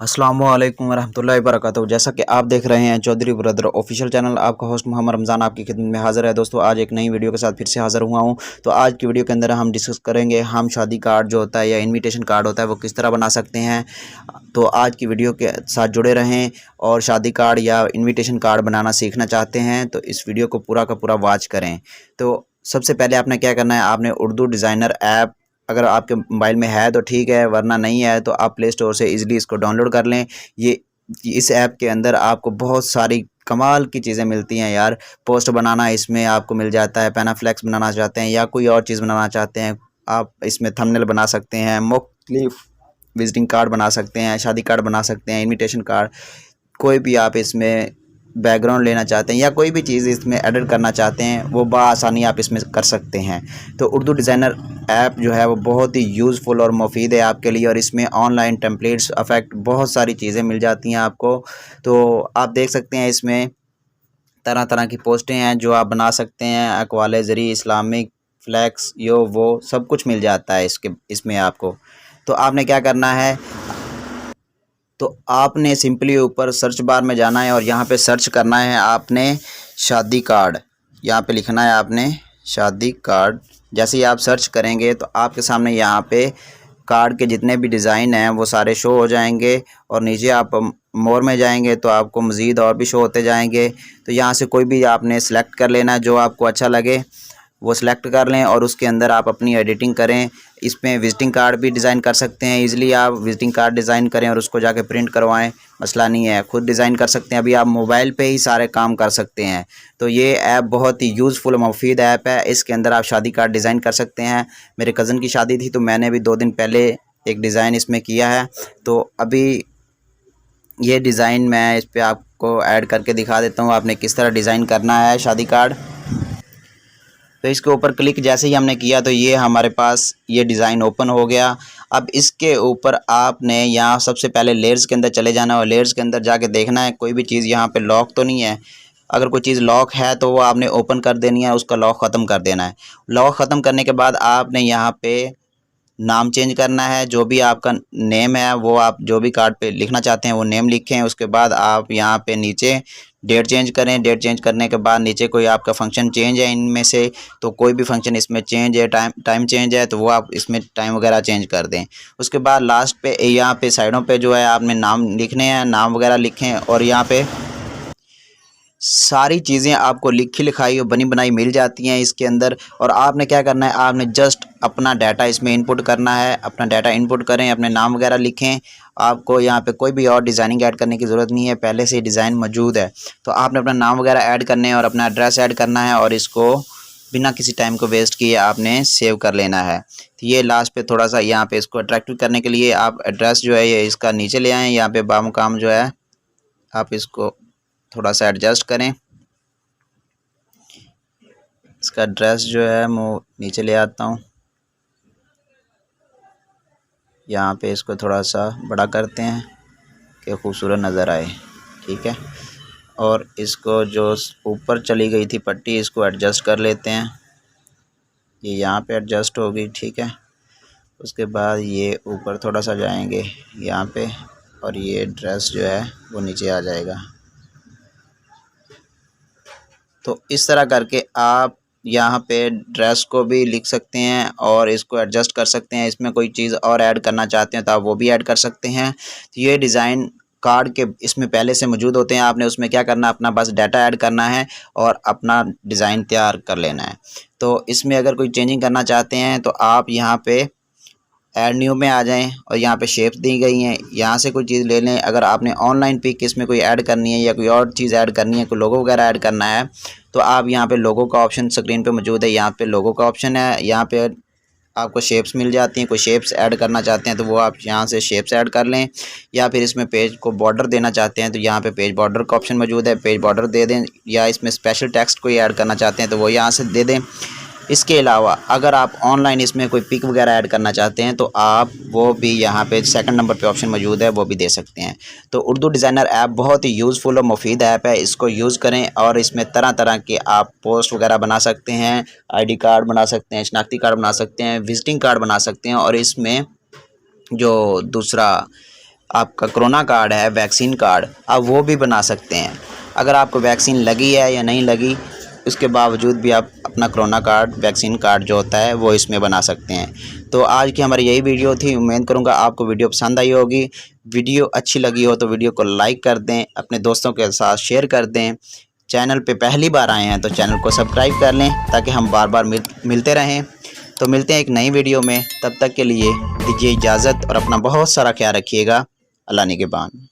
अस्सलामुअलैकुम वरहमतुल्लाहि वबरकातुहू। जैसा कि आप देख रहे हैं चौधरी ब्रदर ऑफिशियल चैनल, आपका होस्ट मोहम्मद रमज़ान आपकी खिदमत में हाज़िर है। दोस्तों, आज एक नई वीडियो के साथ फिर से हाज़िर हुआ हूं। तो आज की वीडियो के अंदर हम डिस्कस करेंगे हम शादी कार्ड जो होता है या इनविटेशन कार्ड होता है वो किस तरह बना सकते हैं। तो आज की वीडियो के साथ जुड़े रहें और शादी कार्ड या इन्विटेशन कार्ड बनाना सीखना चाहते हैं तो इस वीडियो को पूरा का पूरा वॉच करें। तो सबसे पहले आपने क्या करना है, आपने उर्दू डिज़ाइनर ऐप अगर आपके मोबाइल में है तो ठीक है, वरना नहीं है तो आप प्ले स्टोर से इजीली इसको डाउनलोड कर लें। ये इस ऐप के अंदर आपको बहुत सारी कमाल की चीज़ें मिलती हैं यार। पोस्ट बनाना इसमें आपको मिल जाता है, पैनाफ्लेक्स बनाना चाहते हैं या कोई और चीज़ बनाना चाहते हैं, आप इसमें थंबनेल बना सकते हैं, मुख्तलिफ विजिटिंग कार्ड बना सकते हैं, शादी कार्ड बना सकते हैं, इनविटेशन कार्ड, कोई भी आप इसमें बैकग्राउंड लेना चाहते हैं या कोई भी चीज़ इसमें एडिट करना चाहते हैं वो बआसानी आप इसमें कर सकते हैं। तो उर्दू डिज़ाइनर ऐप जो है वो बहुत ही यूज़फुल और मुफीद है आपके लिए, और इसमें ऑनलाइन टेम्पलेट्स इफ़ेक्ट बहुत सारी चीज़ें मिल जाती हैं आपको। तो आप देख सकते हैं इसमें तरह तरह की पोस्टें हैं जो आप बना सकते हैं, अक़वाले ज़री, इस्लामिक, फ्लैक्स, यो वो सब कुछ मिल जाता है इसमें आपको। तो आपने क्या करना है, तो आपने सिंपली ऊपर सर्च बार में जाना है और यहाँ पे सर्च करना है आपने शादी कार्ड। यहाँ पे लिखना है आपने शादी कार्ड। जैसे ही आप सर्च करेंगे तो आपके सामने यहाँ पे कार्ड के जितने भी डिज़ाइन हैं वो सारे शो हो जाएंगे, और नीचे आप मोर में जाएंगे तो आपको मज़ीद और भी शो होते जाएंगे। तो यहाँ से कोई भी आपने सेलेक्ट कर लेना है जो आपको अच्छा लगे, वो सिलेक्ट कर लें और उसके अंदर आप अपनी एडिटिंग करें। इसमें विज़िटिंग कार्ड भी डिज़ाइन कर सकते हैं, इजीली आप विज़िटिंग कार्ड डिज़ाइन करें और उसको जाके प्रिंट करवाएं, मसला नहीं है, खुद डिज़ाइन कर सकते हैं। अभी आप मोबाइल पे ही सारे काम कर सकते हैं। तो ये ऐप बहुत ही यूज़फुल और मुफीद ऐप है, इसके अंदर आप शादी कार्ड डिज़ाइन कर सकते हैं। मेरे कज़न की शादी थी तो मैंने भी 2 दिन पहले एक डिज़ाइन इसमें किया है। तो अभी ये डिज़ाइन मैं इस पर आपको ऐड करके दिखा देता हूँ आपने किस तरह डिज़ाइन करना है शादी कार्ड। तो इसके ऊपर क्लिक जैसे ही हमने किया तो ये हमारे पास ये डिज़ाइन ओपन हो गया। अब इसके ऊपर आपने यहाँ सबसे पहले लेयर्स के अंदर चले जाना है और लेयर्स के अंदर जाके देखना है कोई भी चीज़ यहाँ पे लॉक तो नहीं है। अगर कोई चीज़ लॉक है तो वो आपने ओपन कर देनी है, उसका लॉक ख़त्म कर देना है। लॉक ख़त्म करने के बाद आपने यहाँ पे नाम चेंज करना है, जो भी आपका नेम है वो आप जो भी कार्ड पे लिखना चाहते हैं वो नेम लिखें। उसके बाद आप यहाँ पे नीचे डेट चेंज करें। डेट चेंज करने के बाद नीचे कोई आपका फंक्शन चेंज है इनमें से, तो कोई भी फंक्शन इसमें चेंज है, टाइम चेंज है तो वो आप इसमें टाइम वगैरह चेंज कर दें। उसके बाद लास्ट पे यहाँ पे साइडों पे जो है आपने नाम लिखने हैं, नाम वगैरह लिखें, और यहाँ पे सारी चीज़ें आपको लिखी लिखाई और बनी बनाई मिल जाती हैं इसके अंदर। और आपने क्या करना है, आपने जस्ट अपना डाटा इसमें इनपुट करना है। अपना डाटा इनपुट करें, अपने नाम वगैरह लिखें। आपको यहाँ पे कोई भी और डिज़ाइनिंग ऐड करने की ज़रूरत नहीं है, पहले से ही डिज़ाइन मौजूद है। तो आपने अपना नाम वगैरह ऐड करने हैं और अपना एड्रेस ऐड करना है, और इसको बिना किसी टाइम को वेस्ट किए आपने सेव कर लेना है। तो ये लास्ट पे थोड़ा सा यहाँ पे इसको अट्रैक्टिव करने के लिए आप एड्रेस जो है ये इसका नीचे ले आएँ। यहाँ पे बामुकाम जो है आप इसको थोड़ा सा एडजस्ट करें। इसका एड्रेस जो है मैं नीचे ले आता हूँ, यहाँ पे इसको थोड़ा सा बड़ा करते हैं कि खूबसूरत नज़र आए, ठीक है। और इसको जो ऊपर चली गई थी पट्टी इसको एडजस्ट कर लेते हैं, ये यहाँ पे एडजस्ट होगी, ठीक है। उसके बाद ये ऊपर थोड़ा सा जाएंगे यहाँ पे, और ये ड्रेस जो है वो नीचे आ जाएगा। तो इस तरह करके आप यहाँ पे ड्रेस को भी लिख सकते हैं और इसको एडजस्ट कर सकते हैं। इसमें कोई चीज़ और ऐड करना चाहते हैं तो आप वो भी ऐड कर सकते हैं। तो ये डिज़ाइन कार्ड के इसमें पहले से मौजूद होते हैं, आपने उसमें क्या करना है, अपना बस डाटा ऐड करना है और अपना डिज़ाइन तैयार कर लेना है। तो इसमें अगर कोई चेंजिंग करना चाहते हैं तो आप यहाँ पे ऐड न्यू में आ जाएं और यहाँ पे शेप्स दी गई हैं, यहाँ से कोई चीज़ ले लें। अगर आपने ऑनलाइन पिक इसमें कोई ऐड करनी है या कोई और चीज़ ऐड करनी है, कोई लोगो वगैरह ऐड करना है, तो आप यहाँ पे लोगो का ऑप्शन स्क्रीन पे मौजूद है, यहाँ पे लोगो का ऑप्शन है। यहाँ पे आपको शेप्स मिल जाती हैं, कोई शेप्स ऐड करना चाहते हैं तो वो आप यहाँ से शेप्स ऐड कर लें। या फिर इसमें पेज को बॉर्डर देना चाहते हैं तो यहाँ पे पेज बॉर्डर का ऑप्शन मौजूद है, पेज बॉर्डर दे दें। या इसमें स्पेशल टेक्स्ट कोई ऐड करना चाहते हैं तो वो यहाँ से दे दें। इसके अलावा अगर आप ऑनलाइन इसमें कोई पिक वगैरह ऐड करना चाहते हैं तो आप वो भी यहाँ पे सेकंड नंबर पे ऑप्शन मौजूद है, वो भी दे सकते हैं। तो उर्दू डिज़ाइनर ऐप बहुत ही यूज़फुल और मुफीद ऐप है, इसको यूज़ करें और इसमें तरह तरह के आप पोस्ट वगैरह बना सकते हैं, आईडी कार्ड बना सकते हैं, शनाख्ती कार्ड बना सकते हैं, विजिटिंग कार्ड बना सकते हैं। और इसमें जो दूसरा आपका कोरोना कार्ड है, वैक्सीन कार्ड, आप वो भी बना सकते हैं। अगर आपको वैक्सीन लगी है या नहीं लगी, उसके बावजूद भी आप अपना कोरोना कार्ड, वैक्सीन कार्ड जो होता है वो इसमें बना सकते हैं। तो आज की हमारी यही वीडियो थी। उम्मीद करूँगा आपको वीडियो पसंद आई होगी। वीडियो अच्छी लगी हो तो वीडियो को लाइक कर दें, अपने दोस्तों के साथ शेयर कर दें। चैनल पे पहली बार आए हैं तो चैनल को सब्सक्राइब कर लें ताकि हम बार बार मिलते रहें। तो मिलते हैं एक नई वीडियो में, तब तक के लिए दीजिए इजाज़त और अपना बहुत सारा ख्याल रखिएगा। अल्लाह निगहबान।